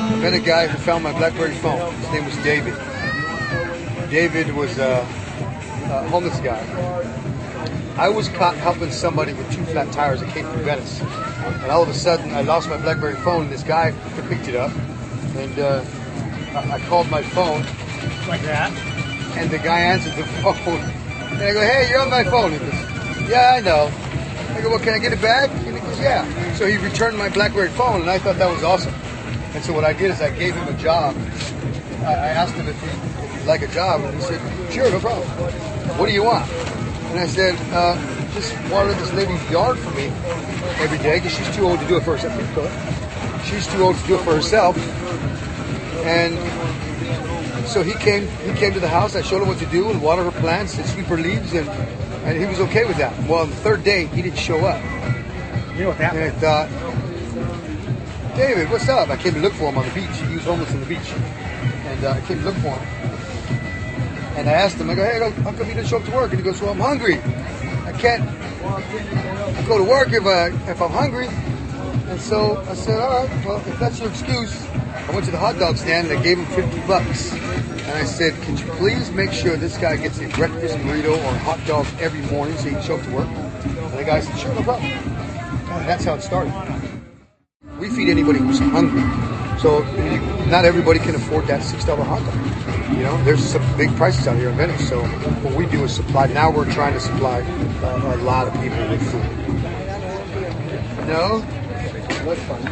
I met a guy who found my BlackBerry phone. His name was David. David was a homeless guy. I was caught helping somebody with 2 flat tires that came from Venice. And all of a sudden, I lost my BlackBerry phone, and this guy picked it up. And I called my phone. Like that? And the guy answered the phone. And I go, hey, you're on my phone. He goes, yeah, I know. I go, well, can I get it back? And he goes, yeah. So he returned my BlackBerry phone, and I thought that was awesome. And so what I did is I gave him a job. I asked him if he'd like a job, and he said, sure, no problem. What do you want? And I said, just water this lady's yard for me every day, because she's too old to do it for herself. She's too old to do it for herself. And so he came to the house. I showed him what to do and water her plants and sweep her leaves, and he was okay with that. Well, on the 3rd day, he didn't show up. You know what happened? And I thought, David, what's up? I came to look for him on the beach. He was homeless on the beach. And I came to look for him. And I asked him, I go, hey, how come you didn't show up to work? And he goes, well, I'm hungry. I can't go to work if I'm hungry. And so I said, all right, well, if that's your excuse, I went to the hot dog stand and I gave him $50. And I said, could you please make sure this guy gets a breakfast burrito or a hot dog every morning so he can show up to work? And the guy said, sure, no problem. And that's how it started. We feed anybody who's hungry. So not everybody can afford that $6 hot dog. You know, there's some big prices out here in Venice. So what we do is supply. Now we're trying to supply a lot of people with food. No? That's fine.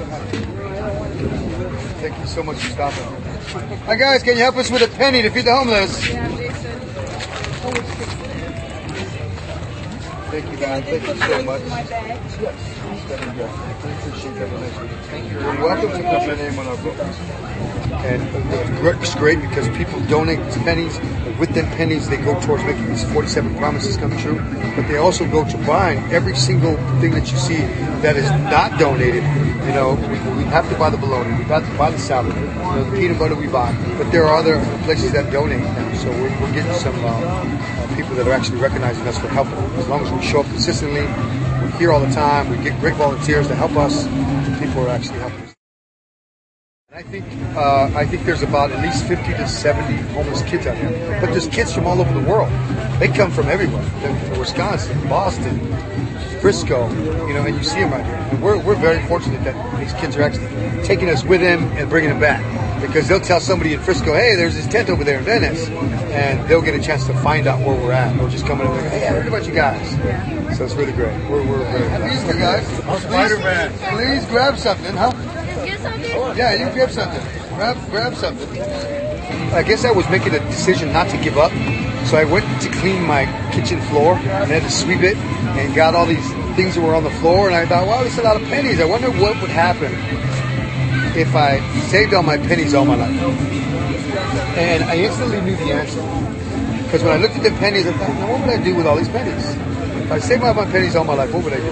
Thank you so much for stopping. Hi guys, can you help us with a penny to feed the homeless? Yeah, Jason. Thank you guys. Thank you so much. My bag. Yes. You're welcome to put your name on our book. And it's great because people donate pennies. With them pennies, they go towards making these 47 promises come true. But they also go to buying every single thing that you see that is not donated. You know, we have to buy the bologna, we have to buy the salad, the peanut butter we buy. But there are other places that donate now. So we're getting some people that are actually recognizing us for helping. As long as we show up consistently, we're here all the time, we get great volunteers to help us, people are actually helping us. I think there's about at least 50 to 70 homeless kids out here. But there's kids from all over the world. They come from everywhere. They're from Wisconsin, Boston, Frisco, you know, and you see them right here. And we're very fortunate that these kids are actually taking us with them and bringing them back. Because they'll tell somebody in Frisco, hey, there's this tent over there in Venice. And they'll get a chance to find out where we're at. They'll just come in and go, hey, I heard about you guys. So it's really great. We're very happy. Easter, guys. Spider-Man. Please grab something, huh? Get something? Yeah, you grab something. Grab something. I guess I was making a decision not to give up. So I went to clean my kitchen floor and had to sweep it and got all these things that were on the floor. And I thought, wow, there's a lot of pennies. I wonder what would happen if I saved all my pennies all my life. And I instantly knew the answer. Because when I looked at the pennies, I thought, now what would I do with all these pennies? If I saved all my pennies all my life, what would I do?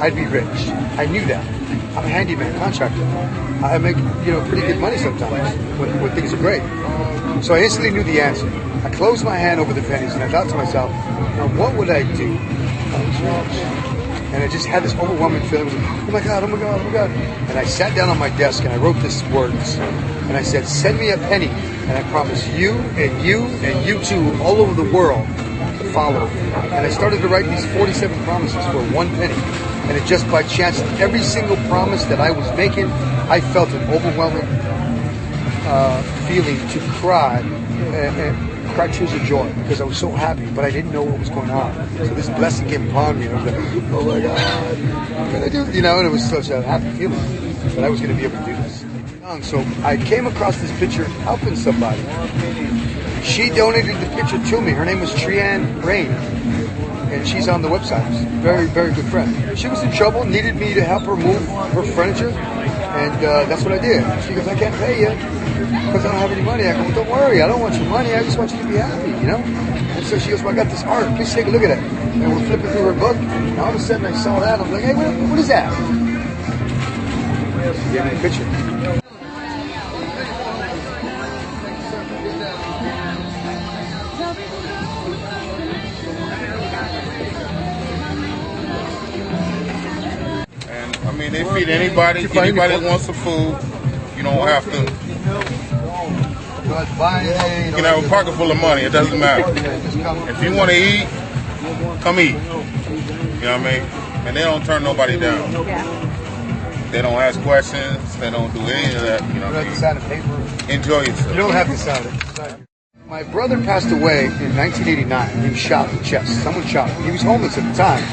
I'd be rich. I knew that. I'm a handyman, contractor. I make, pretty good money sometimes when things are great. So I instantly knew the answer. I closed my hand over the pennies and I thought to myself, now what would I do if I was rich? And I just had this overwhelming feeling. Oh my God, oh my God, oh my God. And I sat down on my desk and I wrote these words. And I said, send me a penny. And I promise you and you and you too, all over the world, to follow. And I started to write these 47 promises for 1 penny. And it just by chance, every single promise that I was making, I felt an overwhelming feeling to cry. Cry tears of joy because I was so happy, but I didn't know what was going on. So this blessing came upon me, and I was like, "Oh my God, what can I do?" And it was such a happy feeling that I was going to be able to do this. So I came across this picture helping somebody. She donated the picture to me. Her name was Trianne Rain, and she's on the website. She's a very, very good friend. She was in trouble, needed me to help her move her furniture, and that's what I did. She goes, "I can't pay you because I don't have any money." I go, "Well, don't worry, I don't want your money, I just want you to be happy, And so she goes, "Well, I got this art, please take a look at it." And we're flipping through her book, and all of a sudden I saw that, I'm like, "Hey, what is that?" She gave me a picture. mean, they feed anybody. Anybody that wants some food. You don't have to. You can have a pocket full of money. It doesn't matter. If you want to eat, come eat. You know what I mean? And they don't turn nobody down. They don't ask questions. They don't do any of that. You know what I mean? Enjoy yourself. You don't have to sign it. My brother passed away in 1989. He was shot in the chest. Someone shot him. He was homeless at the time.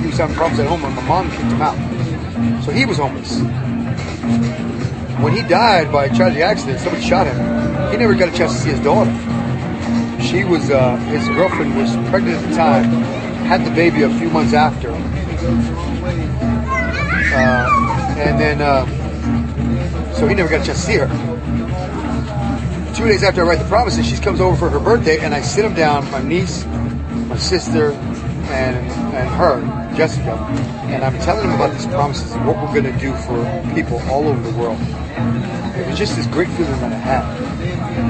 He was having problems at home, and my mom kicked him out. So he was homeless. When he died by a tragic accident, somebody shot him. He never got a chance to see his daughter. She was, his girlfriend was pregnant at the time, had the baby a few months after. So he never got a chance to see her. 2 days after I write the promises, she comes over for her birthday, and I sit them down, my niece, my sister, and her, Jessica, and I'm telling them about these promises and what we're going to do for people all over the world. It was just this great feeling that I had.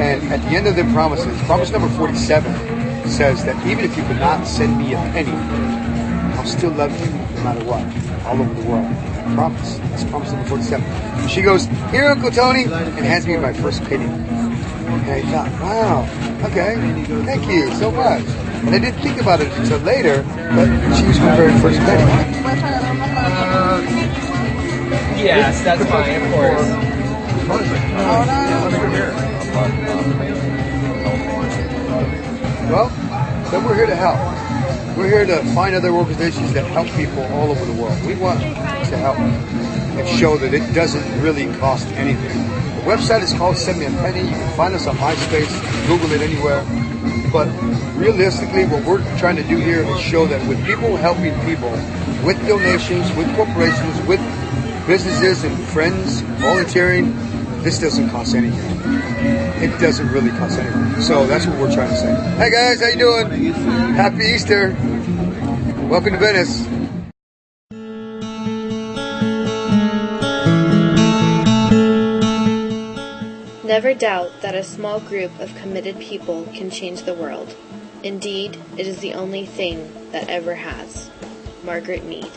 And at the end of the promises, promise number 47 says that even if you could not send me a penny, I'll still love you no matter what, all over the world. I promise. That's promise number 47. She goes, "Here, Uncle Tony," and hands me my first penny. And I thought, wow, okay, thank you so much. And I didn't think about it until later, but she was my very first penny. Yes, that's fine, of course. Well, then we're here to help. We're here to find other organizations that help people all over the world. We want to help and show that it doesn't really cost anything. The website is called Send Me a Penny. You can find us on MySpace, Google it anywhere. But realistically, what we're trying to do here is show that with people helping people, with donations, with corporations, with businesses and friends, volunteering, this doesn't cost anything. It doesn't really cost anything. So that's what we're trying to say. Hey guys, how you doing? Happy Easter. Welcome to Venice. Never doubt that a small group of committed people can change the world. Indeed, it is the only thing that ever has. Margaret Mead.